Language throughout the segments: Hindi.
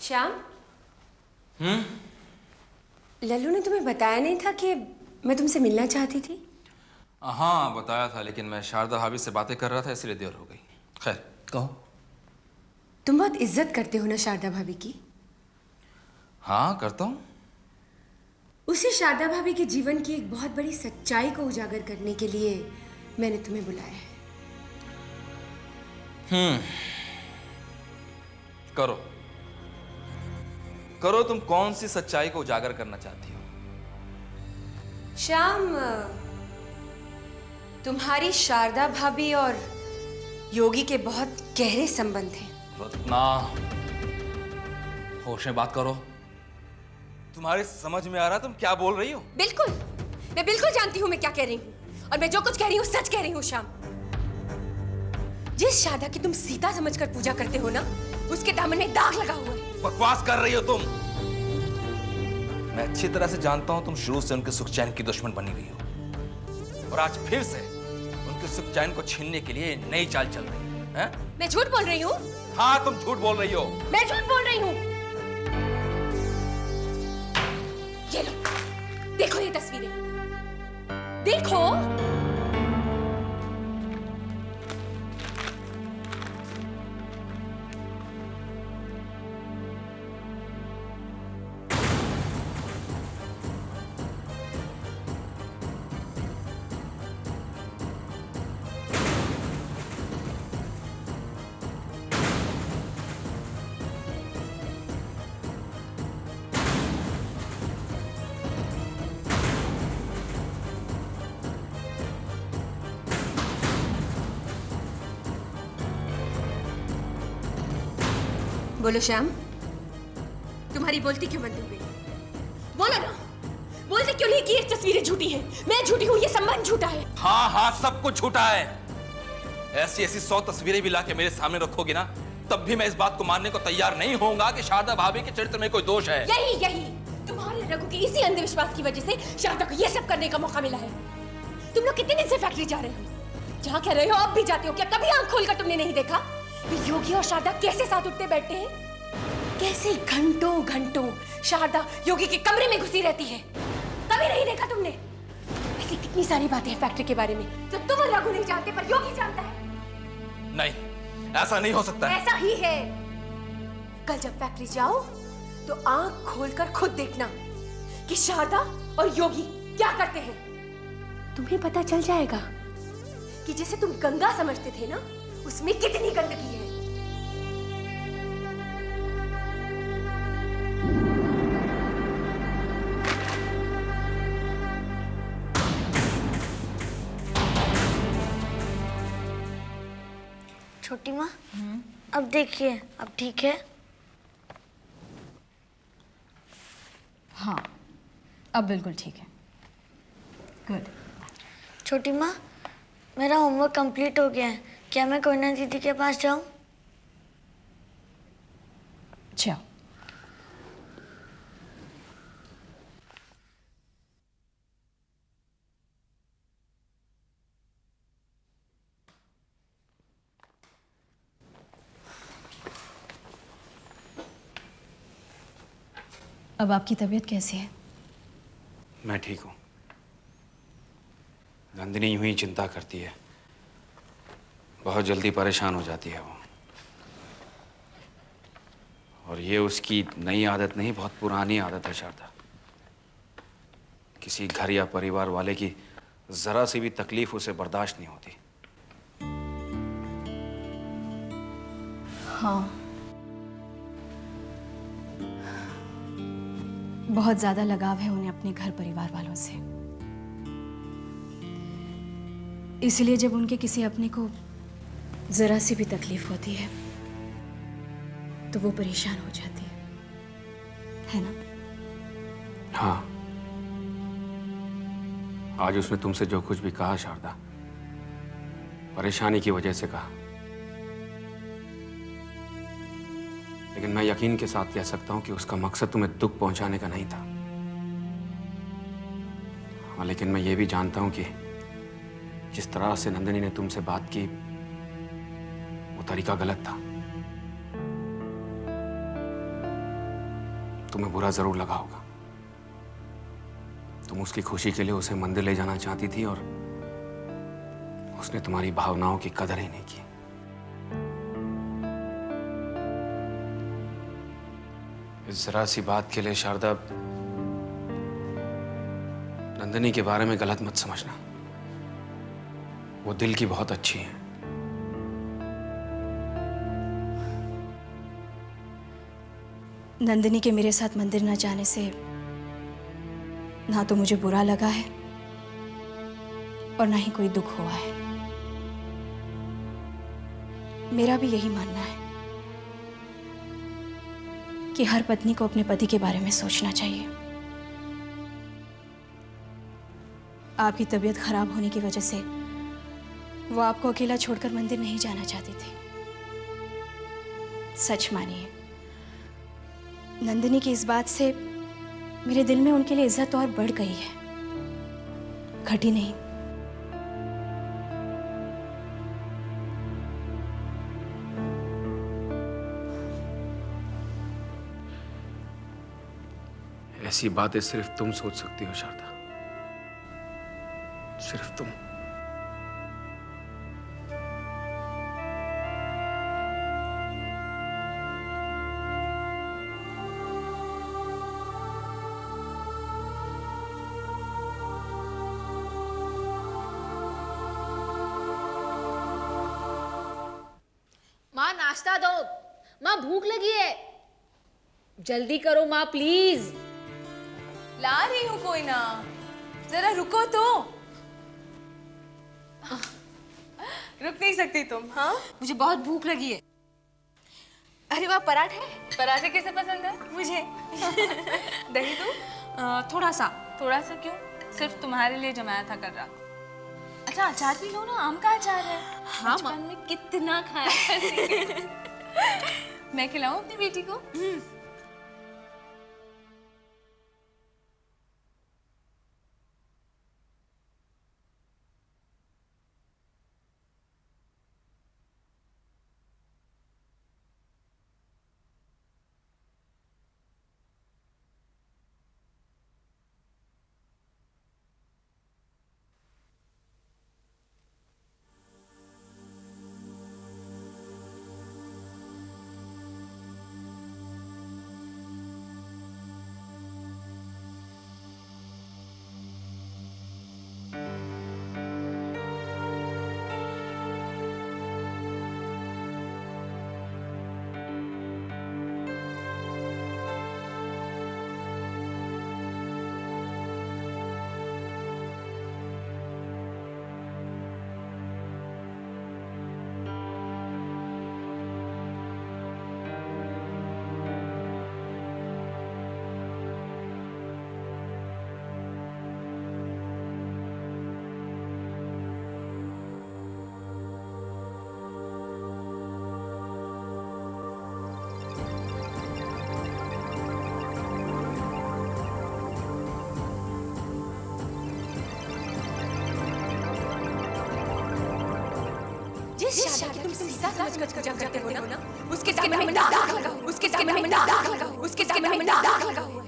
श्याम। लल्लू ने तुम्हें बताया नहीं था कि मैं तुमसे मिलना चाहती थी? हाँ बताया था, लेकिन मैं शारदा भाभी से बातें कर रहा था इसलिए देर हो गई। खैर कहो। तुम बहुत इज्जत करते हो ना शारदा भाभी की? हाँ करता हूँ। उसी शारदा भाभी के जीवन की एक बहुत बड़ी सच्चाई को उजागर करने के लिए मैंने तुम्हें बुलाया है। करो करो, तुम कौन सी सच्चाई को उजागर करना चाहती हो? श्याम, तुम्हारी शारदा भाभी और योगी के बहुत गहरे संबंध हैं। रत्ना, होश में बात करो। तुम्हारे समझ में आ रहा तुम क्या बोल रही हो? बिल्कुल, मैं बिल्कुल जानती हूँ मैं क्या कह रही हूँ, और मैं जो कुछ कह रही हूँ सच कह रही हूँ। श्याम, जिस शारदा की तुम सीता समझकर पूजा करते हो ना, उसके दामन में दाग लगा हुआ है। बकवास कर रही हो तुम। मैं अच्छी तरह से जानता हूं तुम शुरू से उनके सुख चैन की दुश्मन बनी रही हो, और आज फिर से उनके सुख चैन को छीनने के लिए नई चाल चल रही है। मैं झूठ बोल रही हूँ? हाँ तुम झूठ बोल रही हो। मैं झूठ बोल रही हूँ। ये लो, देखो ये तस्वीरें, देखो। बोलो श्याम, तुम्हारी बोलती क्यों बंद हो गई? बोलो ना, बोलते क्यों नहीं कि ये तस्वीरें झूठी हैं? मैं झूठी हूँ, ये संबंध झूठा है। हाँ हाँ, सब कुछ झूठा है। ऐसी ऐसी 100 तस्वीरें भी लाके मेरे सामने रखोगी ना, तब भी मैं इस बात को मानने को तैयार नहीं होऊंगा कि शारदा भाभी के चरित्र में कोई दोष है। यही तुम्हारे रघु के इसी अंधविश्वास की वजह से शारदा को ये सब करने का मौका मिला है। तुम लोग कितने दिन से फैक्ट्री जा रहे हो? जहाँ कह रहे हो अब भी जाते हो क्या? कभी आंख खोलकर तुमने नहीं देखा योगी और शारदा कैसे साथ उठते बैठते हैं? कैसे घंटों घंटों शारदा योगी के कमरे में घुसी रहती है? कभी नहीं देखा तुमने? ऐसी कितनी सारी बातें हैं फैक्ट्री के बारे में जो तुम और रघु नहीं जानते पर योगी जानता है। नहीं, ऐसा नहीं हो सकता। ऐसा ही है। कल जब फैक्ट्री जाओ तो आंख खोलकर खुद देखना कि शारदा और योगी क्या करते हैं। तुम्हें पता चल जाएगा कि जिसे तुम गंगा समझते थे ना, उसमें कितनी गंदगी है। छोटी माँ, अब देखिए, अब ठीक है? हाँ, अब बिल्कुल ठीक है। गुड। छोटी माँ, मेरा होमवर्क कंप्लीट हो गया है। क्या मैं कोयना दीदी के पास जाऊँ? जाओ। अब आपकी तबीयत कैसी है? मैं ठीक हूँ। नंदिनी यूं ही चिंता करती है, बहुत जल्दी परेशान हो जाती है वो। और ये उसकी नई आदत नहीं, बहुत पुरानी आदत है शारदा। किसी घर या परिवार वाले की जरा सी भी तकलीफ उसे बर्दाश्त नहीं होती। हाँ, बहुत ज्यादा लगाव है उन्हें अपने घर परिवार वालों से। इसलिए जब उनके किसी अपने को जरा सी भी तकलीफ होती है तो वो परेशान हो जाती है ना? हाँ, आज उसने तुमसे जो कुछ भी कहा शारदा, परेशानी की वजह से कहा। लेकिन मैं यकीन के साथ कह सकता हूं कि उसका मकसद तुम्हें दुख पहुंचाने का नहीं था। हाँ, लेकिन मैं ये भी जानता हूं कि जिस तरह से नंदिनी ने तुमसे बात की, वो तरीका गलत था। तुम्हें बुरा जरूर लगा होगा। तुम उसकी खुशी के लिए उसे मंदिर ले जाना चाहती थी और उसने तुम्हारी भावनाओं की कदर ही नहीं की। इस जरा सी बात के लिए शारदा, नंदिनी के बारे में गलत मत समझना। वो दिल की बहुत अच्छी है। नंदिनी के मेरे साथ मंदिर ना जाने से ना तो मुझे बुरा लगा है और ना ही कोई दुख हुआ है। मेरा भी यही मानना है कि हर पत्नी को अपने पति के बारे में सोचना चाहिए। आपकी तबीयत खराब होने की वजह से वो आपको अकेला छोड़कर मंदिर नहीं जाना चाहती थी। सच मानिए, नंदिनी की इस बात से मेरे दिल में उनके लिए इज्जत और बढ़ गई है, घटी नहीं। ऐसी बातें सिर्फ तुम सोच सकती हो शारदा, सिर्फ तुम। माँ नाश्ता दो, माँ भूख लगी है। जल्दी करो माँ प्लीज। ला रही हूँ, कोई ना, जरा रुको तो। रुक नहीं सकती तुम? हाँ, मुझे बहुत भूख लगी है। अरे वाह, पराठे। पराठे कैसे पसंद है? मुझे दही दूँ? थोड़ा सा। थोड़ा सा क्यों? सिर्फ तुम्हारे लिए जमाया था कर रहा। अच्छा अचार भी लो ना, आम का अचार है। हाँ, बचपन में कितना खाया करती थी। मैं खिलाऊं अपनी बेटी को? जिस शादी तुम सीधा समझकर पूजा करते हो ना, उसके सामने में दाग लगा, उसके सामने में दाग लगा, उसके सामने में दाग लगा हुआ है।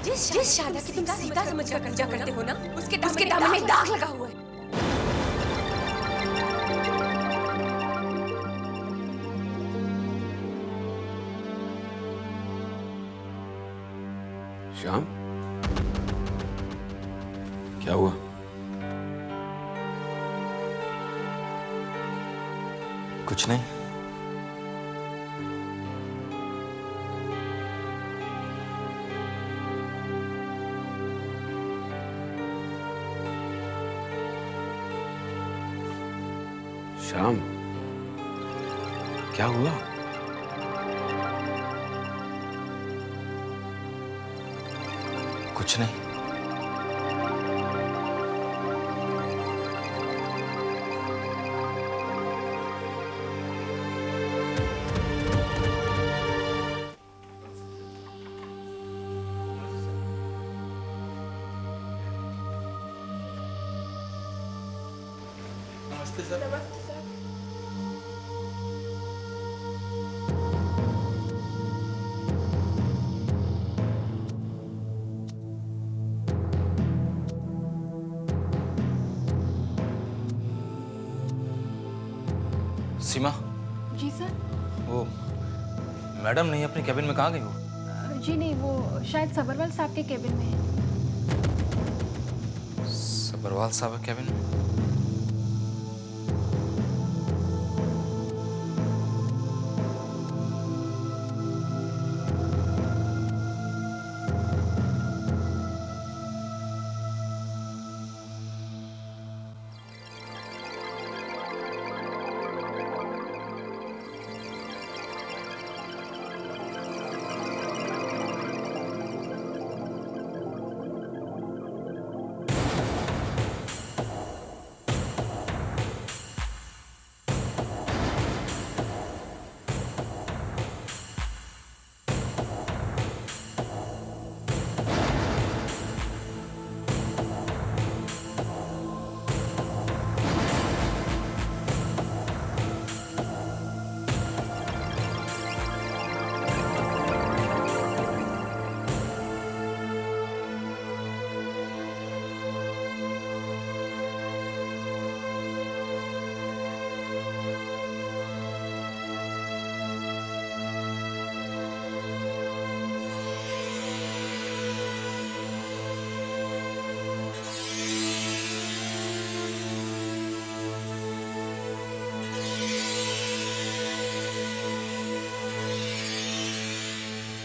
जिस शादी की तुम सीधा समझकर पूजा करते हो ना, उसके दामन में दाग लगा हुआ है। श्याम, क्या हुआ? कुछ नहीं। श्याम, क्या हुआ? कुछ नहीं। नमस्ते सर। सीमा, जी सर। वो मैडम नहीं अपने कैबिन में कहाँ गई वो? जी नहीं, वो शायद सबरवाल साहब के केबिन में है। सबरवाल साहब के कैबिन में?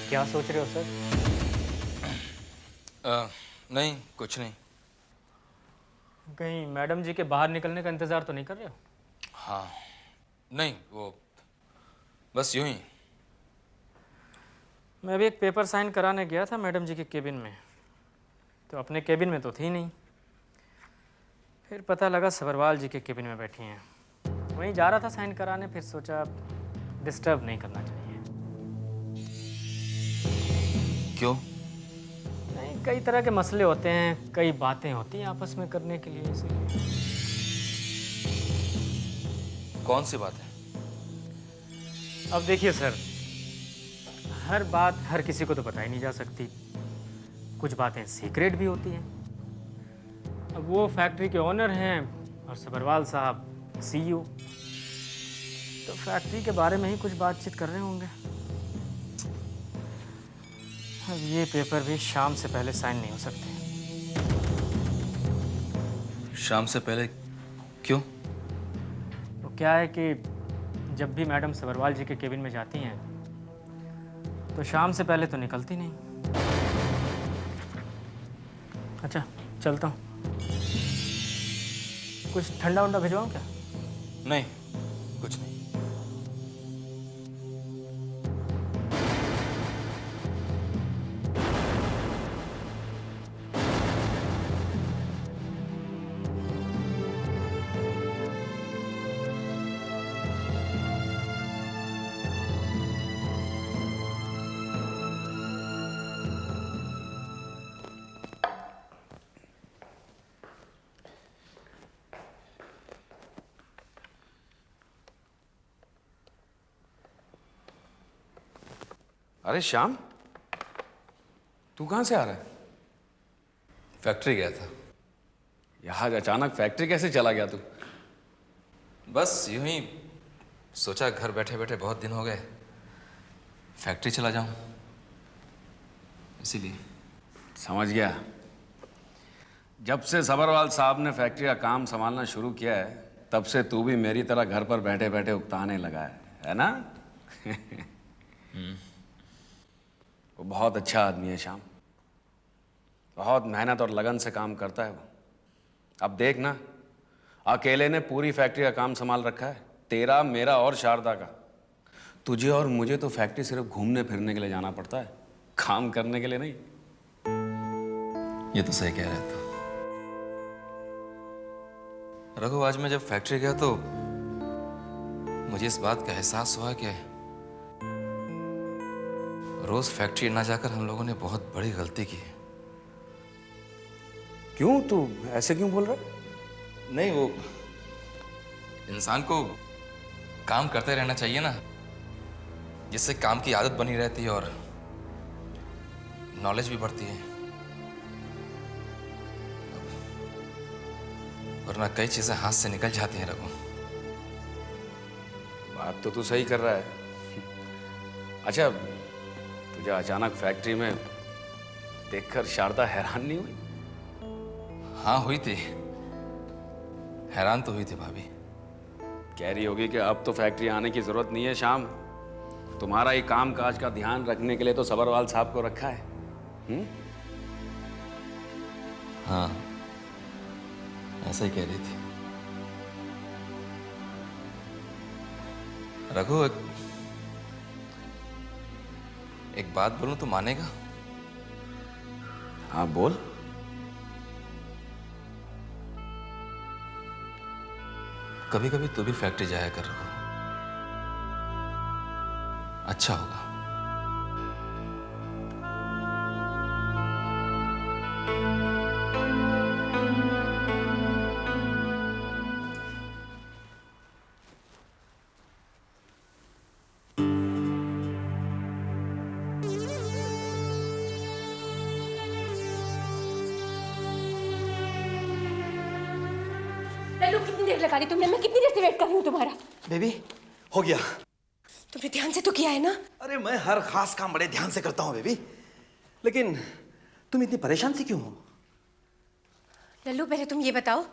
क्या सोच रहे हो सर? नहीं, कुछ नहीं। कहीं मैडम जी के बाहर निकलने का इंतज़ार तो नहीं कर रहे हो? हाँ, नहीं, वो बस यूं ही। मैं भी एक पेपर साइन कराने गया था मैडम जी के केबिन में, तो अपने केबिन में तो थी नहीं। फिर पता लगा सबरवाल जी के केबिन में बैठी हैं। वहीं जा रहा था साइन कराने, फिर सोचा डिस्टर्ब नहीं करना चाहिए। क्यों? नहीं, कई तरह के मसले होते हैं, कई बातें होती हैं आपस में करने के लिए, इसलिए। कौन सी बात है? अब देखिए सर, हर बात हर किसी को तो बताई नहीं जा सकती। कुछ बातें सीक्रेट भी होती हैं। अब वो फैक्ट्री के ओनर हैं और सबरवाल साहब सीईओ, तो फैक्ट्री के बारे में ही कुछ बातचीत कर रहे होंगे। अब ये पेपर भी शाम से पहले साइन नहीं हो सकते। शाम से पहले? क्यों? तो क्या है कि जब भी मैडम सबरवाल जी के केबिन में जाती हैं तो शाम से पहले तो निकलती नहीं। अच्छा, चलता हूँ। कुछ ठंडा वंडा भिजवाऊँ क्या? नहीं, कुछ नहीं। अरे श्याम, तू कहाँ से आ रहा है? फैक्ट्री गया था। यहाँ अचानक फैक्ट्री कैसे चला गया तू? बस यूं ही सोचा, घर बैठे बैठे बहुत दिन हो गए, फैक्ट्री चला जाऊं, इसीलिए। समझ गया। जब से सबरवाल साहब ने फैक्ट्री का काम संभालना शुरू किया है, तब से तू भी मेरी तरह घर पर बैठे बैठे उकताने लगा है ना? वो बहुत अच्छा आदमी है श्याम, बहुत मेहनत और लगन से काम करता है वो। अब देख ना, अकेले ने पूरी फैक्ट्री का काम संभाल रखा है, तेरा, मेरा और शारदा का। तुझे और मुझे तो फैक्ट्री सिर्फ घूमने फिरने के लिए जाना पड़ता है, काम करने के लिए नहीं। ये तो सही कह रहे थे। रघु, आज मैं जब फैक्ट्री गया तो मुझे इस बात का एहसास हुआ कि रोज फैक्ट्री ना जाकर हम लोगों ने बहुत बड़ी गलती की है। क्यों तू ऐसे क्यों बोल रहा है? नहीं, वो इंसान को काम करते रहना चाहिए ना, जिससे काम की आदत बनी रहती है और नॉलेज भी बढ़ती है। वरना कई चीजें हाथ से निकल जाती हैं रघु। बात तो तू सही कर रहा है। अच्छा, तुझे अचानक फैक्ट्री में देखकर शारदा हैरान नहीं हुई? हाँ, हुई थी। हैरान तो हुई थी भाभी। कह रही होगी कि अब तो फैक्ट्री आने की जरूरत नहीं है श्याम, तुम्हारा ही काम काज का ध्यान रखने के लिए तो सबरवाल साहब को रखा है। हाँ, ऐसा ही कह रही थी। रघु, एक बात बोलूं तो मानेगा? हाँ बोल। कभी कभी तू भी फैक्ट्री जाया कर रघु, अच्छा होगा। लल्लू, कितनी देर लगा दी तुमने? मैं कितनी देर से वेट कर रही हूँ तुम्हारा। बेबी, हो गया। तुमने ध्यान से तो किया है ना? अरे मैं हर खास काम बड़े ध्यान से करता हूँ बेबी, लेकिन तुम इतनी परेशान सी क्यों हो? लल्लू, पहले तुम ये बताओ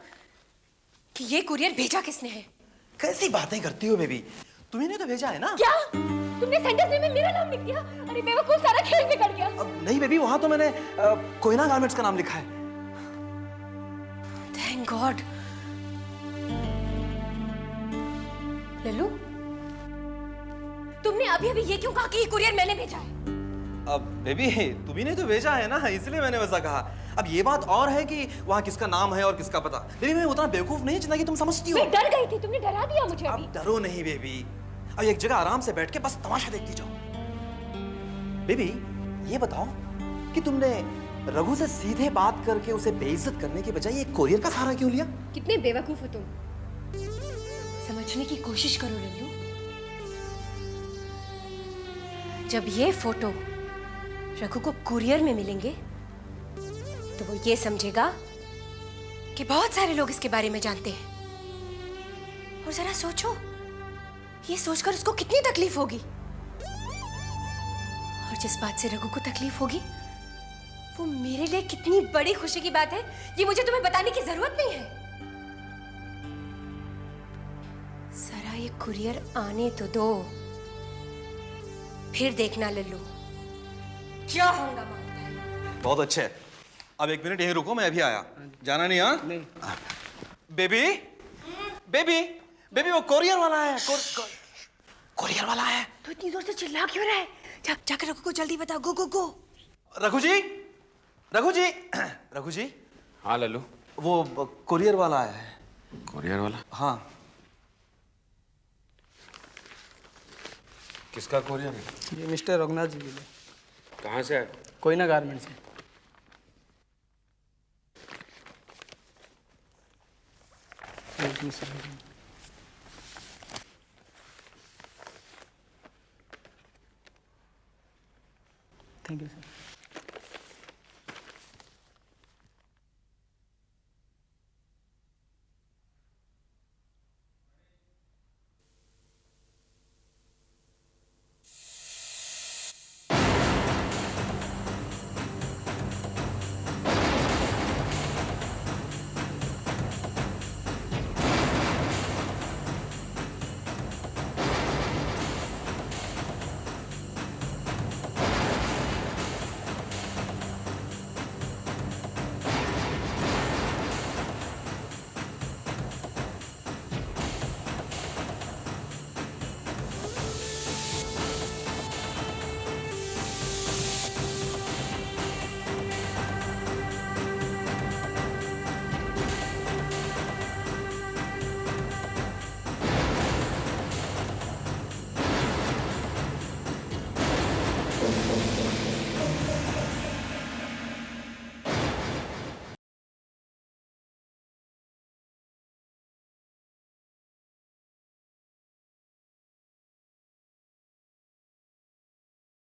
कि ये कुरियर भेजा किसने है? कैसी बातें करती हो बेबी? तुम्ही ने तो भेजा है ना? क्या तुमने सेंटेंस में मेरा नाम लिख दिया? अरे बेवकूफ, सारा खेल बिगड़ गया। अब नहीं बेबी, वहां तो मैंने कोयना गारमेंट्स का नाम लिखा है। Thank God. लल्लू, तुमने अभी अभी ये क्यों कहा कि ये कुरियर मैंने भेजा है? अब बेबी, तुम्ही ने तो भेजा है ना, इसलिए मैंने वैसा कहा। अब ये बात और है कि वहाँ किसका नाम है और किसका पता। बेबी, मैं उतना बेवकूफ नहीं जितना कि तुम समझती हो। मैं डर गई थी, तुमने डरा दिया मुझे अभी। अब डरो नहीं बेबी, अब एक जगह आराम से बैठ के बस तमाशा देखती जाओ। बेबी, ये बताओ कि तुमने रघु से सीधे बात करके उसे बेइज्जत करने के बजाय ये कोरियर का सहारा क्यों लिया? कितने बेवकूफ हो तुम। समझने की कोशिश करो लल्लू। जब ये फोटो रघु को कुरियर में मिलेंगे तो वो ये समझेगा कि बहुत सारे लोग इसके बारे में जानते हैं। और जरा सोचो, ये सोचकर उसको कितनी तकलीफ होगी। और जिस बात से रघु को तकलीफ होगी वो मेरे लिए कितनी बड़ी खुशी की बात है, ये मुझे तुम्हें बताने की जरूरत नहीं है। जरा ये कुरियर आने तो दो, फिर देखना लल्लू क्या हंगामा होता है। बहुत अच्छे। अब एक मिनट यहीं रुको, मैं अभी आया। जाना नहीं? हाँ नहीं। बेबी, बेबी, बेबी, वो कोरियर वाला है। कोरियर वाला है। तो इतनी जोर से चिल्ला क्यों रहा है? जाकर रघु को जल्दी बता। गो गो गो। रघु जी, रघु जी, रघु जी। हाँ लल्लू। वो कोरियर वाला है। कोरियर वाला? हाँ। किसका कोरियर है? ये मिस्टर रघुनाथ जी के लिए। कहाँ से है? कोयना गारमेंट से। Thank you sir.